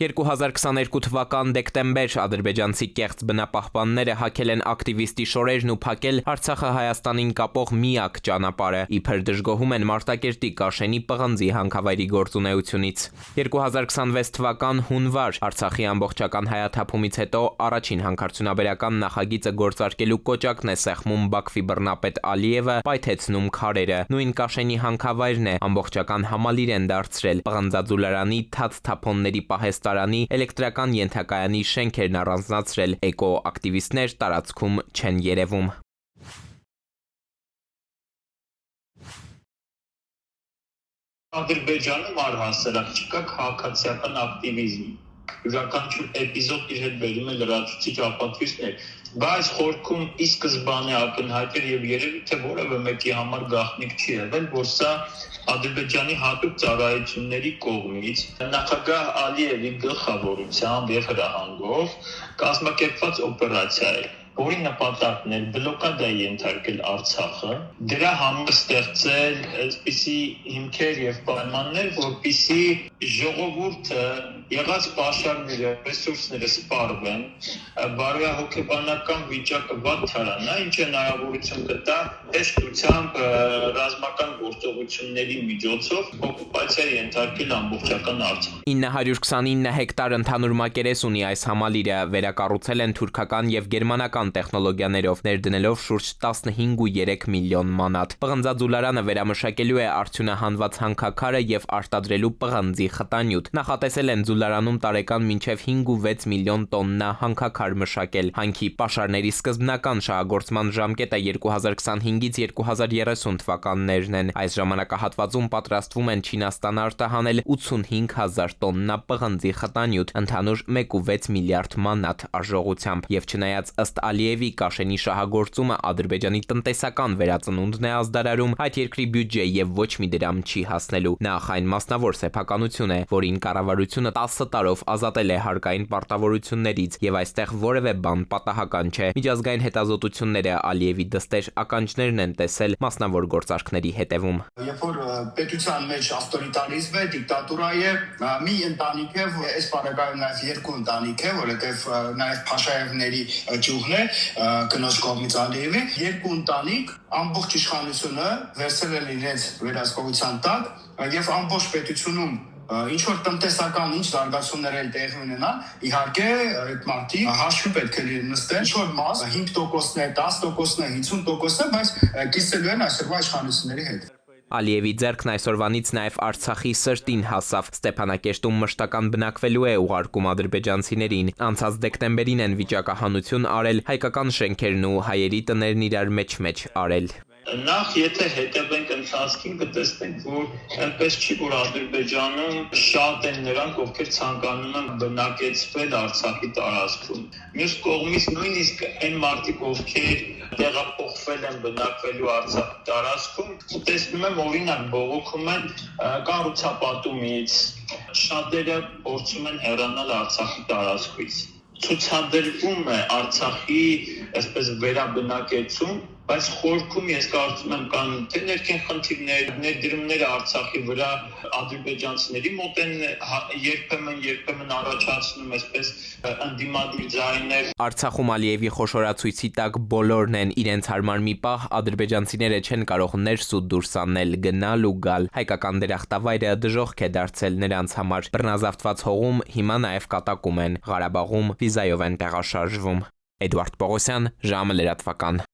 2022 թվական դեկտեմբեր ադրբեջանցի կեղծ բնապահպանները հակել են ակտիվիստի շորերն ու փակել Արցախը Հայաստանին կապող միակ ճանապարհը, իբր դժգոհում են Մարտակերտի Կաշենի պղնձի հանքավայրի գործունեությունից։ 2026 թվական հունվար Արցախի ամբողջական հայաթափումից հետո առաջին հանքարդյունաբերական նախագիծը գործարկելու կոճակն է սեղմում Բաքվի բռնապետ Ալիևը, պայթեցնում քարերը։ Նույն Կաշենի հանքավայրն է ամբողջական համալիր են դարձրել պղնձաձուլարանի թափոնների պահեստարանի էլեկտրական ենթակայանի շենքերն առանձնացրել, էկո-ակտիվիստներ տարածքում չեն երևում։ Ադրբեջանում առհասարակ չկա քաղաքացիական ակտիվիզմ։ Յուրաքանչյուր էպիզոդ իր հետ բերում է լրացուցիչ ապացույցներ, բայց խորքում ի սկզբանե ակնհայտ էր եւ երևի թե որևէ մեկի համար գաղտնիք չի եղել, որ սա Ադրբեջանի հատուկ ծառայությունների կողմից նախագահ Ալիևի գլխավորությամբ եւ հրահանգով կազմակերպված օպերացիա է, որի նպատակն էր բլոկադայի ենթարկել Արցախը, դրա համար ստեղծել այսպիսի հիմքեր եւ պայմաններ, որպիսի ժողովուրդը եղած պաշարները, ռեսուրսները սպառվեն, բարոյահոգեբանական վիճակը վատ թարանա, ինչը հնարավորություն կտա հեշտությամբ ռազմական գործողությունների միջոցով օկուպացիա ենթարկել ամբողջական Արցախ։ 929 հեկտար ընդհանուր մակերես ունի այս համալիրը, վերակառուցել են թուրքական եւ գերմանական տեխնոլոգիաներով, ներդնելով շուրջ 15.3 միլիոն մանաթ։ Պղնձաձուլարանը վերամշակելու է արդյունահանված հանքաքարը եւ արտադրելու պղնձի խտանյութ։ Նախատեսել են ձուլարանում տարեկան մինչև 5.6 միլիոն տոննա հանքաքար մշակել։ Հանքի պաշարների սկզբնական շահագործման ժամկետը 2025-ից 2030 թվականներն են։ Այս ժամանակահատվածում պատրաստվում են Չինաստանը արտահանել 85,000 տոննա պղնձի խտանյութ, ընդհանուր 1.6 միլիարդ մանաթ արժողությամբ։ Եվ չնայած ըստ Ալիևի Կաշենի շահագործումը Ադրբեջանի տնտեսական վերածնունդն է ազդարարում, այդ երկրի բյուջե եւ ոչ մի դրամ չի հասնելու։ Նախ այն մասնավոր սեփականություն է, որին կառավարությունը 10 տարով ազատել է հարկային պարտավորություններից եւ այստեղ որևէ բան պատահական չէ։ Միջազգային հետազոտությունները Ալիևի դստեր ականջներն են տեսել մասնավոր գործարքների հետևում։ Երբ որ պետության մեջ ավտորիտարիզմ է, դիկտատուրա է, մի ընտանիք է, այս բaragայում նաեւ երկու ընտանիք է, որովհետեւ նաեւ Փաշաևների ճյուղն է, կնոջ կողմից Ալիևի, երկու ընտանիք ամբողջ իշխանությունը վերցրել են իրենց վերահսկողության տակ եւ ամբողջ պետությունում ինչ որ տնտեսական ինչ զարգացումներ են տեղի ունենան, իհարկե այդ մարդիկ հաշվի պետք է նստեն, ինչ որ մաս 5%-ն է, 10%-ն է, 50%-ն է, բայց կիսելու են այսօրվա իշխանությունների հետ։ Ալիևի ձեռքն այսօրվանից նաև Արցախի սրտին հասավ։ Ստեփանակերտում մշտական բնակվելու է ուղարկում ադրբեջանցիներին։ Անցած դեկտեմբերին են վիճակահանություն արել, հայկական շենքերն ու հայերի տներն իրար մեջ արել։ Նախ եթե հետևենք ընթացքին կտեսնենք, որ այնպես չի, որ Ադրբեջանում շատ են նրանք, ովքեր ցանկանում են բնակեցվել Արցախի տարածքում։ Մյուս կողմից նույնիսկ այն մարդիկ, ովքեր տեղափոխվել են բնակվելու Արցախի տարածքում, տեսնում եմ օրինակ բողոքում են կառուցապատումից, շատերը փորձում են հեռանալ Արցախի տարածքից։ Ցուցադրվում է Արցախի այսպես վերաբնակեցում, բայց խորքում ես կարծում եմ կան թե ներքին խնդիրներ, ներդրումները Արցախի վրա ադրբեջանցիների մոտ են երբեմն առաջացնում այսպես ընդդիմադիր ձայներ։ Արցախում Ալիևի խոշորացույցի տակ բոլորն են, իրենց հարմար մի պահ ադրբեջանցիները չեն կարող ներս ու դուրս անել, գնալ ու գալ։ Հայկական դրախտավայրը դժոխք է դարձել նրանց համար։ Բռնազավթված հողում հիմա նաև կատակում են, Ղարաբաղում վիզայով են տեղաշարժվում։ Էդուարդ Պողոսյան, ժամը լրատվական։